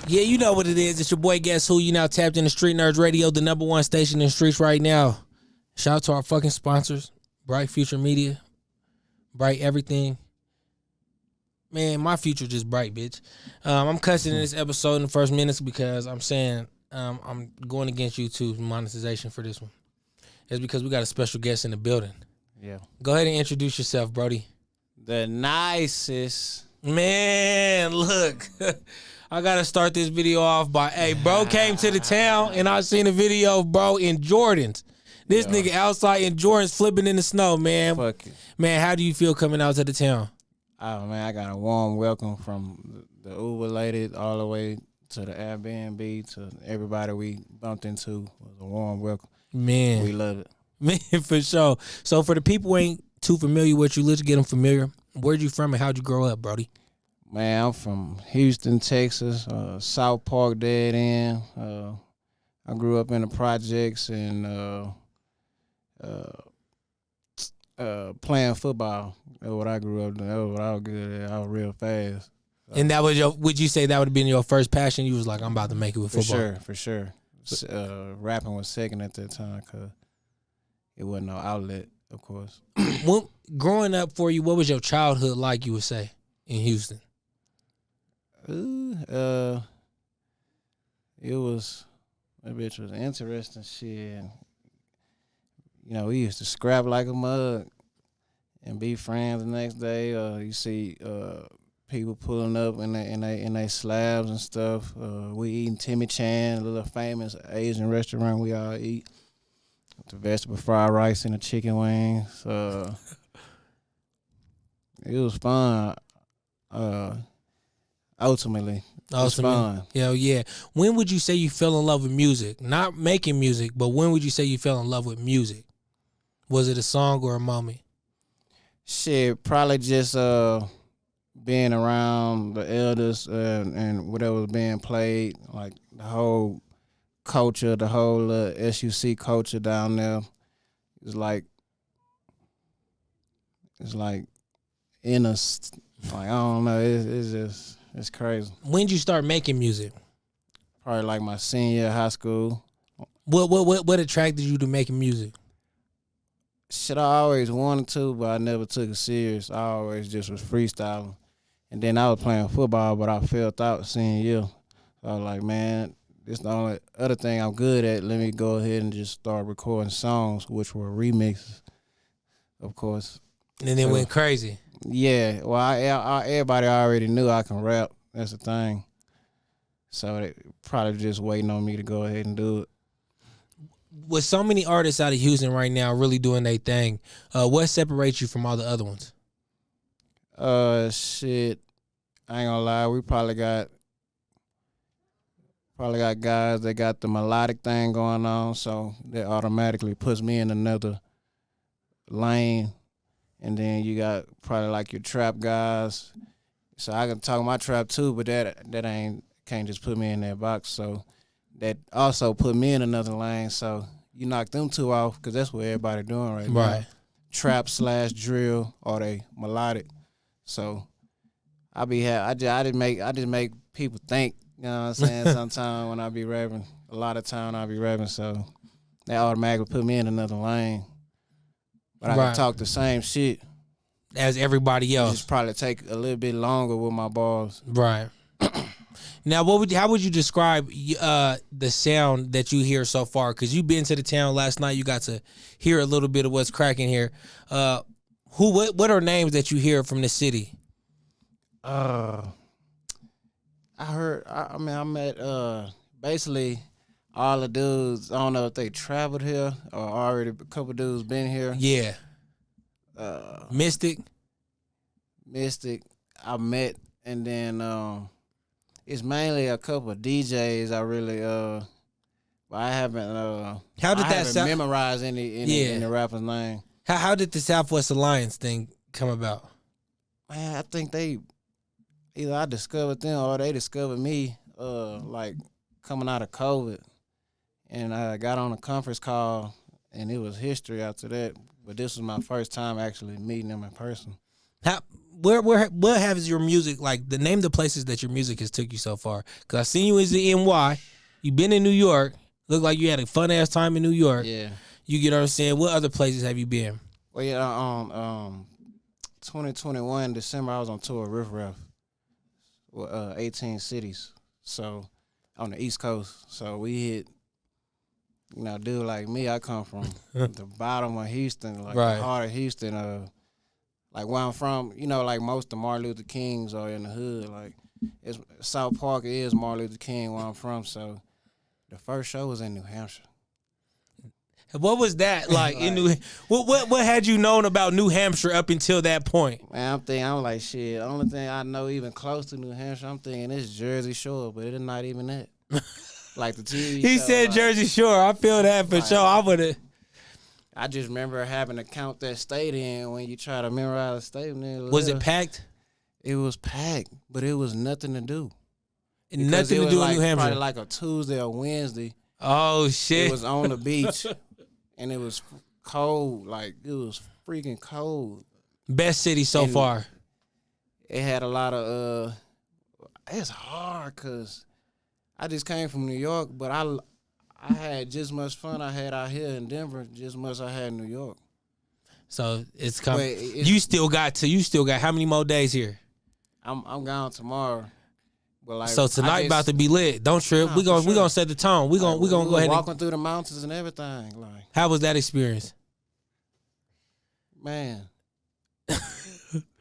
Yeah, you know what it is. It's your boy Guess Who. You now tapped into StreetNerdz Radio, the #1 station in the streets right now. Shout out to our fucking sponsors, Bright Future Media, BrightEverything. Man, my future just bright, bitch. I'm cussing in this episode in the first minutes because I'm saying I'm going against YouTube monetization for this one. It's because we got a special guest in the building. Yeah. Go ahead and introduce yourself, Brody. The nicest. Man, look. I got to start this video off by, hey, bro came to the town and I seen a video of bro in Jordans. This nigga outside in Jordans flipping in the snow, man. Fuck it. Man, how do you feel coming out to the town? Oh, man, I got a warm welcome from the Uber lady all the way to the Airbnb to everybody we bumped into. It was a warm welcome. Man. We love it. Man, for sure. So for the people who ain't too familiar with you, let's get them familiar. Where'd you from and how'd you grow up, Brody? Man, I'm from Houston, Texas, South Park dead end. I grew up in the projects and playing football. That's what I grew up doing. That was what I was good at. I was real fast. And that was would you say that would have been your first passion? You was like, I'm about to make it with football. For sure. Rapping was second at that time because it wasn't no outlet, of course. Growing up for you, what was your childhood like, you would say, in Houston? It was, that bitch was interesting shit. You know, we used to scrap like a mug and be friends the next day. You see people pulling up in they slabs and stuff. We eating Timmy Chan, a little famous Asian restaurant we all eat. The vegetable fried rice and the chicken wings. It was fun. Ultimately, it was fun. Hell yeah. When would you say you fell in love with music? Not making music, but when would you say you fell in love with music? Was it a song or a moment? Shit, probably just being around the elders and whatever was being played, like the whole culture, the whole SUC culture down there. It's like in us. Like, I don't know. It's crazy. When did you start making music? Probably like my senior year of high school. What attracted you to making music? Shit, I always wanted to, but I never took it serious. I always just was freestyling. And then I was playing football, but I felt out senior year. So I was like, man, this is the only other thing I'm good at. Let me go ahead and just start recording songs, which were remixes, of course. And then went crazy. Yeah, well, everybody already knew I can rap. That's the thing. So they probably just waiting on me to go ahead and do it. With so many artists out of Houston right now really doing their thing, what separates you from all the other ones? Shit, I ain't gonna lie. We probably got guys that got the melodic thing going on, so that automatically puts me in another lane. And then you got probably like your trap guys. So I can talk my trap too, but that can't just put me in that box. So that also put me in another lane. So you knock them two off because that's what everybody doing right now. Right. Trap / drill or they melodic. So I just make people think. You know what I'm saying? Sometimes when I be rapping, a lot of time I be rapping. So that automatically put me in another lane. But I can talk the same shit as everybody else. Just probably take a little bit longer with my bars. Right. Now, how would you describe the sound that you hear so far? Because you've been to the town last night. You got to hear a little bit of what's cracking here. What are names that you hear from the city? I met basically all the dudes. I don't know if they traveled here or already a couple dudes been here. Yeah. Mystic, I met, and then it's mainly a couple of DJs. I really but I haven't. How did that sound? Memorize any rapper's name. How did the Southwest Alliance thing come about? Man, I think either I discovered them or they discovered me. Like coming out of COVID. And I got on a conference call, and it was history after that. But this was my first time actually meeting them in person. what has your music like? The name the places that your music has took you so far. Because I seen you as the NY. You been in New York. Look like you had a fun ass time in New York. Yeah. You get what I'm saying? What other places have you been? Well, yeah, 2021 December I was on tour with Riff Raff with 18 cities. So on the East Coast. So we hit, dude like me, I come from the bottom of Houston, like the heart of Houston. Like where I'm from, like most of Martin Luther Kings are in the hood. Like South Park is Martin Luther King where I'm from. So the first show was in New Hampshire. What was that like in New? What had you known about New Hampshire up until that point? Man, I'm like shit. The only thing I know even close to New Hampshire, I'm thinking it's Jersey Shore, but it's not even that. Like the TV. He show, said Jersey Shore. I feel that for sure. I would have. I just remember having to count that state in when you try to memorize a state. Was it packed? It was packed, but it was nothing to do. Nothing to do in New Hampshire. Probably like a Tuesday or Wednesday. Oh shit! It was on the beach, and it was cold. Like it was freaking cold. Best city so far. It had a lot of. It's hard because I just came from New York, but I had just much fun I had out here in Denver, just much I had in New York. So it's coming. You still got how many more days here? I'm gone tomorrow. But like, so tonight about to be lit. Don't trip. We gonna set the tone. We gonna go ahead. Walking through the mountains and everything. Like, how was that experience? Man,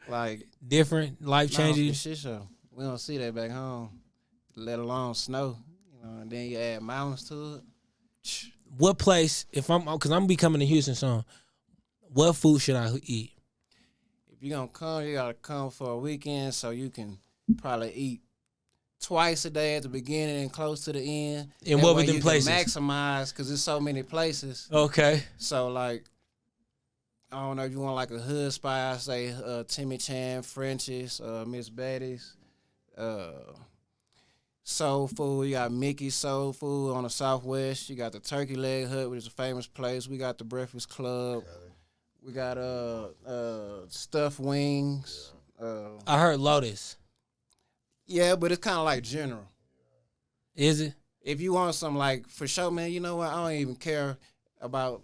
like different, life changing. Shit show. We don't see that back home, let alone snow. And then you add mountains to it. What place? Because I'm gonna be coming to Houston soon. What food should I eat? If you're gonna come, you gotta come for a weekend so you can probably eat twice a day at the beginning and close to the end. And what were them places? Maximize because there's so many places. Okay. So like, I don't know if you want like a hood spot. I say Timmy Chan, French's, Miss Betty's, Soul Food. You got Mickey's Soul Food on the Southwest. You got the Turkey Leg Hut, which is a famous place. We got the Breakfast Club. We got stuffed wings. I heard Lotus. Yeah, but it's kind of like general. Is it? If you want some like for sure, man, you know what? I don't even care about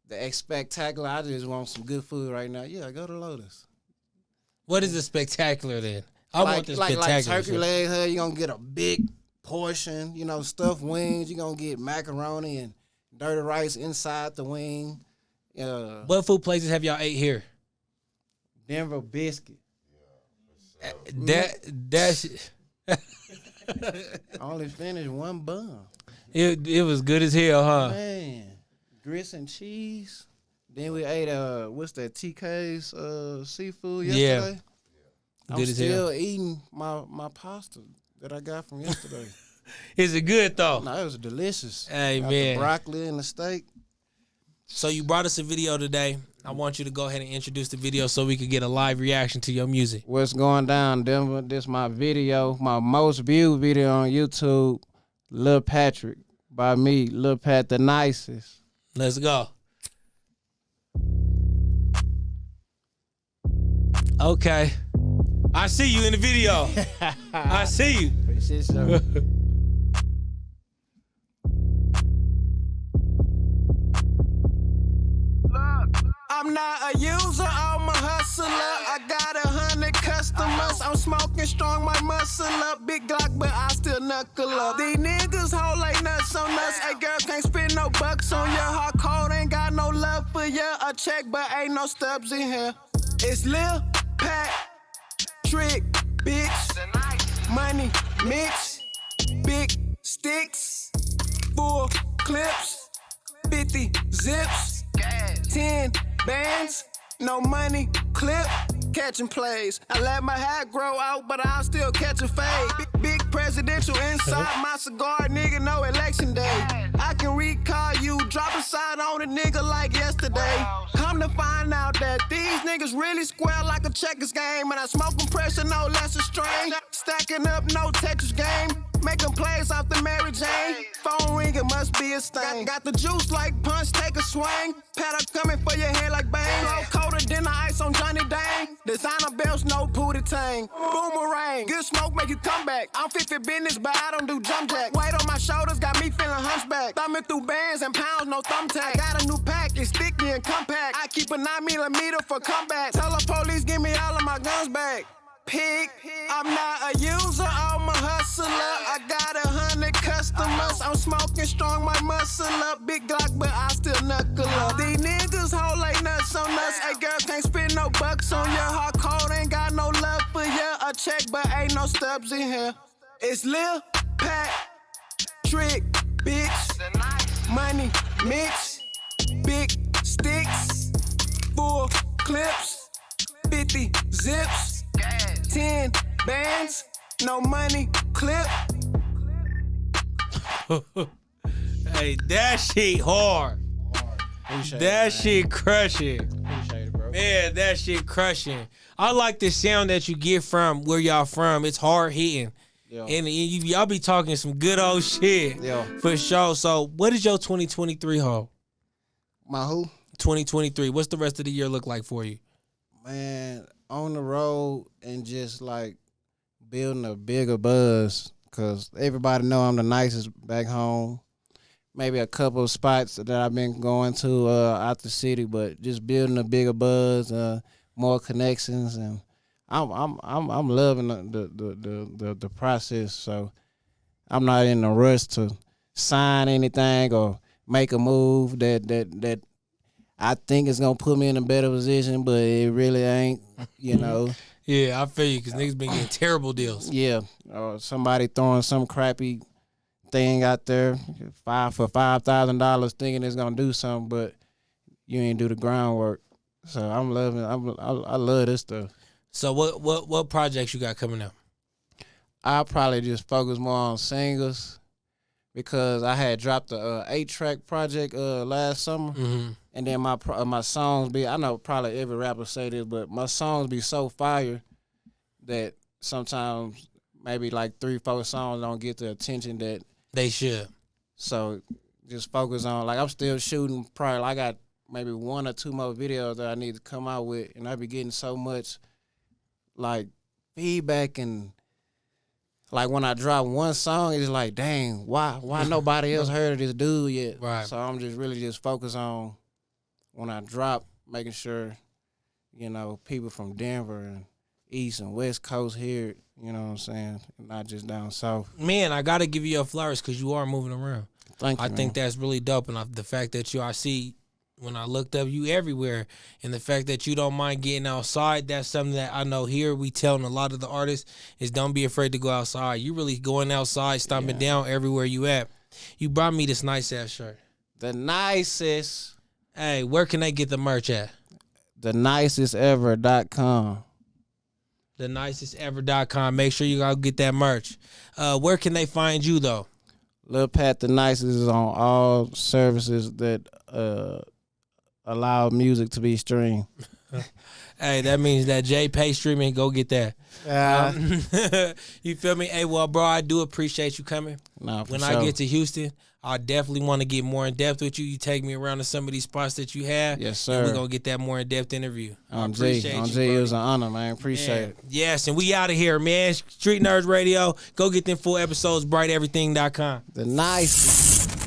the spectacular. I just want some good food right now. Yeah, go to Lotus. What is the spectacular then? I want the spectacular. Like turkey leg hut, you're going to get a big portion. Stuffed wings. You're going to get macaroni and dirty rice inside the wing. What food places have y'all ate here? Denver Biscuit. That I only finished one bun. It was good as hell, huh? Man, grits and cheese. Then we ate what's that, TK's seafood yesterday. Yeah. I'm still eating my pasta that I got from yesterday. Is it good though? No, it was delicious. Hey, got man. The broccoli and the steak. So you brought us a video today. I want you to go ahead and introduce the video so we could get a live reaction to your music. What's going down, Denver? This my video, my most viewed video on YouTube, Lil Patrick, by me, Lil Pat The Nicest. Let's go. Okay. I see you in the video. I see you. Appreciate you. I'm not a user, I'm a hustler. I got 100 customers. I'm smoking strong, my muscle up. Big Glock, but I still knuckle up. These niggas hold like nuts on us. Hey girl, can't spend no bucks on ya. Hard code ain't got no love for ya. A check, but ain't no stubs in here. It's Lil Pat, Trick, bitch, money, mix, big sticks, full clips, 50 zips, 10 bands, no money, clip, catching plays. I let my hair grow out, but I'll still catch a fade. Big presidential inside my cigar, nigga, no election day. I can recall you, drop a side on a nigga like yesterday. Come to find out that these niggas really square like a checkers game. And I smoke pressure, no less a strain. Stacking up, no Tetris game. Making plays off the Mary Jane. Phone ring, it must be a stain. Got the juice like punch, take a swing. Paddock coming for your head like bang. Flow colder than the ice on Johnny Dang. Designer belts, no booty tang. Boomerang, good smoke make you come back. I'm fit for business, but I don't do jump jack. Weight on my shoulders got me feeling hunchback. Thumbing through bands and pounds, no thumbtack. Got a new pack, it's sticky and compact. I keep a 9mm for combat. Tell the police, give me all of my guns back. Pig, I'm not a user, I'm a hustler. I got 100 customers. I'm smoking strong, my muscle up. Big Glock, but I still knuckle up. These niggas hold like nuts on us. Hey girl, can't spend no bucks on ya. Hard cold, ain't got no love for ya. A check, but ain't no stubs in here. It's Lil Pat, Trick, bitch, money, mix, big sticks, full clips, 50 zips. 10 bands, no money, clip. Hey, that shit hard. That shit crushing. Appreciate it, bro. Man, that shit crushing. I like the sound that you get from where y'all from. It's hard hitting. Yeah. And y'all be talking some good old shit. Yeah. For sure. So what is your 2023 hold? My who? 2023. What's the rest of the year look like for you? Man, on the road and just like building a bigger buzz, cause everybody know I'm the nicest back home. Maybe a couple of spots that I've been going to out the city, but just building a bigger buzz, more connections, and I'm loving the process. So I'm not in a rush to sign anything or make a move that I think it's gonna put me in a better position, but it really ain't, you know. Yeah, I feel you, because niggas been getting terrible deals. Yeah, or somebody throwing some crappy thing out there for $5,000 thinking it's gonna do something, but you ain't do the groundwork. So I love this stuff. So what projects you got coming up? I'll probably just focus more on singles because I had dropped a 8-track project last summer. Mm-hmm. And then my songs be, I know probably every rapper say this, but my songs be so fire that sometimes maybe like 3-4 songs don't get the attention that they should. So just focus on, like I'm still shooting probably, I got maybe 1 or 2 more videos that I need to come out with, and I be getting so much like feedback, and like when I drop one song, it's like, dang, why nobody else heard of this dude yet? Right. So I'm just really just focused on when I drop, making sure, you know, people from Denver and East and West Coast hear it, you know what I'm saying, not just down south. Man, I got to give you your flowers because you are moving around. Thank you, I think that's really dope, and the fact that I see when I looked up you everywhere, and the fact that you don't mind getting outside, that's something that I know here we telling a lot of the artists is don't be afraid to go outside. You really going outside, stomping down everywhere you at. You brought me this nice ass shirt. The nicest. Hey, where can they get the merch at? TheNicestEver.com. TheNicestEver.com. Make sure you go get that merch. Where can they find you though? Lil Pat The Nicest is on all services that allow music to be streamed. Hey, that means that JPay streaming, go get that. You feel me? Hey, well, bro, I do appreciate you coming. Nah, for when sure. I get to Houston, I definitely want to get more in depth with you. You take me around to some of these spots that you have. Yes, sir. And we're going to get that more in depth interview. I On appreciate G, you, it was an honor, man. Appreciate it. Yes, and we out of here, man. Street Nerds Radio. Go get them full episodes, BrightEverything.com. The Nicest.